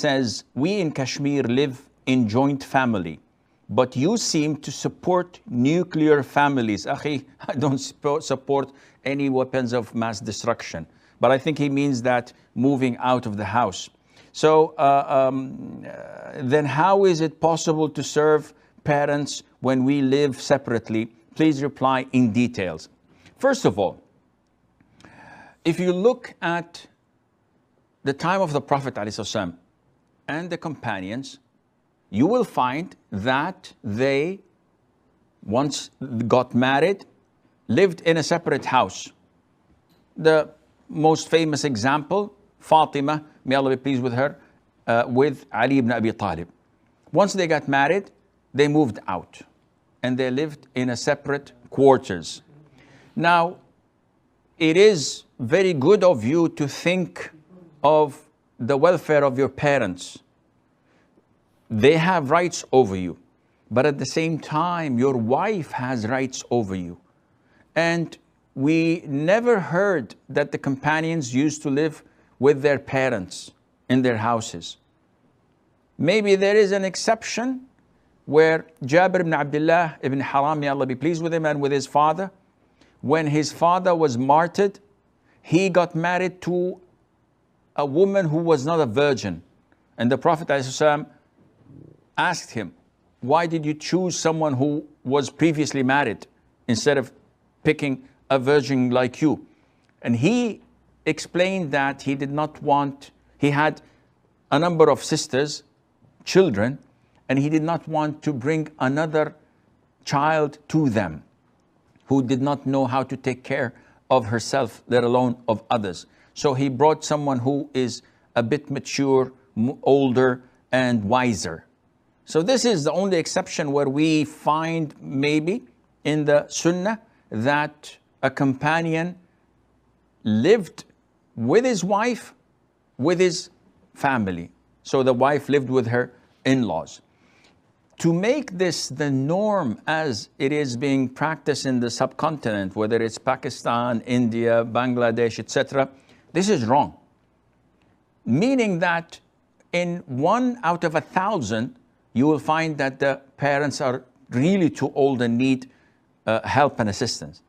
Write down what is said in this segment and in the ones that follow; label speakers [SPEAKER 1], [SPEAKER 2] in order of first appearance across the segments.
[SPEAKER 1] says, we in Kashmir live in joint family, but you seem to support nuclear families. Akhi, I don't support any weapons of mass destruction. But I think he means that moving out of the house. So then how is it possible to serve parents when we live separately? Please reply in details. First of all, if you look at the time of the Prophet ﷺ and the companions, you will find that they once got married, lived in a separate house. The most famous example, Fatimah, may Allah be pleased with her, with Ali ibn Abi Talib. Once they got married, they moved out and they lived in a separate quarters. Now, it is very good of you to think of the welfare of your parents. They have rights over you, but at the same time, your wife has rights over you. And we never heard that the companions used to live with their parents in their houses. Maybe there is an exception where Jabir ibn Abdullah ibn Haram, may Allah be pleased with him and with his father, when his father was martyred, he got married to a woman who was not a virgin. And the Prophet ﷺ asked him, why did you choose someone who was previously married instead of picking a virgin like you? And he explained that he did not want, he had a number of sisters, children, and he did not want to bring another child to them who did not know how to take care of herself, let alone of others. So he brought someone who is a bit mature, older, and wiser. So this is the only exception where we find maybe in the Sunnah that a companion lived with his wife, with his family. So the wife lived with her in-laws. To make this the norm as it is being practiced in the subcontinent, whether it's Pakistan, India, Bangladesh, etc., this is wrong. Meaning that in 1 out of 1,000, you will find that the parents are really too old and need help and assistance.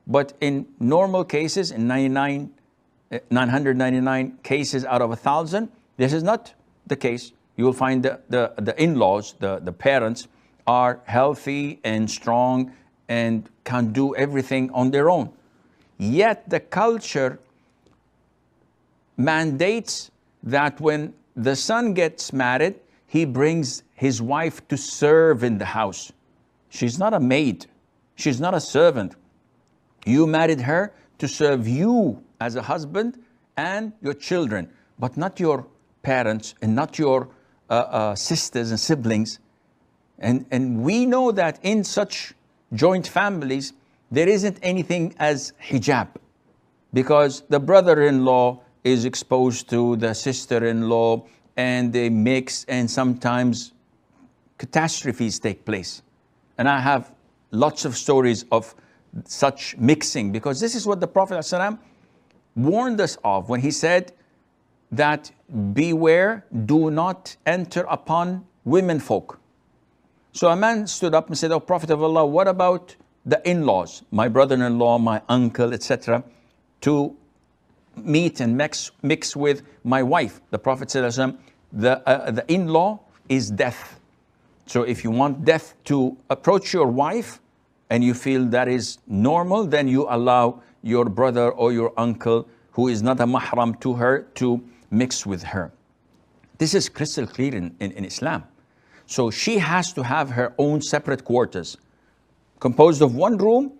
[SPEAKER 1] But in normal cases, in 999 cases out of 1,000, this is not the case. You will find the in-laws, the parents, are healthy and strong and can do everything on their own. Yet the culture mandates that when the son gets married, he brings his wife to serve in the house. She's not a maid. She's not a servant. You married her to serve you as a husband and your children, but not your parents and not your sisters and siblings. And we know that in such joint families, there isn't anything as hijab, because the brother-in-law is exposed to the sister-in-law and they mix, and sometimes catastrophes take place. And I have lots of stories of such mixing, because this is what the Prophet ﷺ warned us of when he said that beware, do not enter upon women folk. So a man stood up and said, "Oh, Prophet of Allah, what about the in-laws, my brother-in-law, my uncle, etc., to meet and mix with my wife?" The Prophet said, the in-law is death. So if you want death to approach your wife and you feel that is normal, then you allow your brother or your uncle who is not a mahram to her to mix with her. This is crystal clear in Islam. So she has to have her own separate quarters, composed of one room,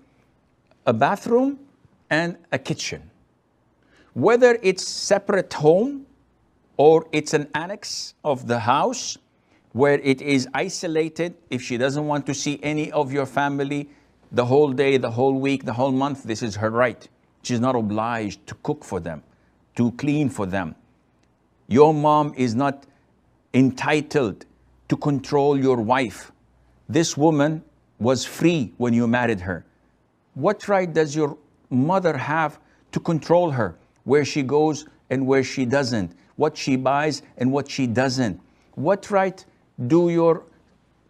[SPEAKER 1] a bathroom, and a kitchen. Whether it's separate home or it's an annex of the house where it is isolated, if she doesn't want to see any of your family the whole day, the whole week, the whole month, this is her right. She's not obliged to cook for them, to clean for them. Your mom is not entitled to control your wife. This woman was free when you married her. What right does your mother have to control her, where she goes and where she doesn't, what she buys and what she doesn't. What right do your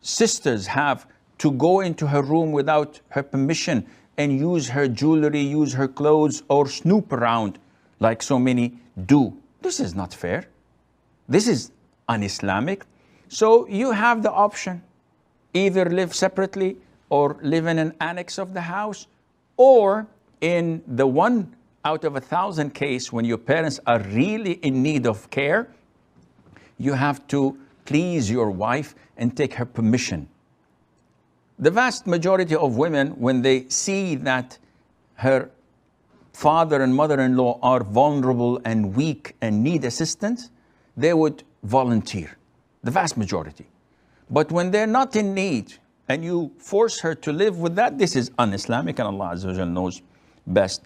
[SPEAKER 1] sisters have to go into her room without her permission and use her jewelry, use her clothes, or snoop around like so many do? This is not fair. This is un-Islamic. So you have the option, either live separately or live in an annex of the house, or in the 1 out of 1,000 case when your parents are really in need of care, you have to please your wife and take her permission. The vast majority of women, when they see that her father and mother-in-law are vulnerable and weak and need assistance, they would volunteer, the vast majority. But when they're not in need and you force her to live with that, this is un-Islamic, and Allah Azza wa Jal knows best.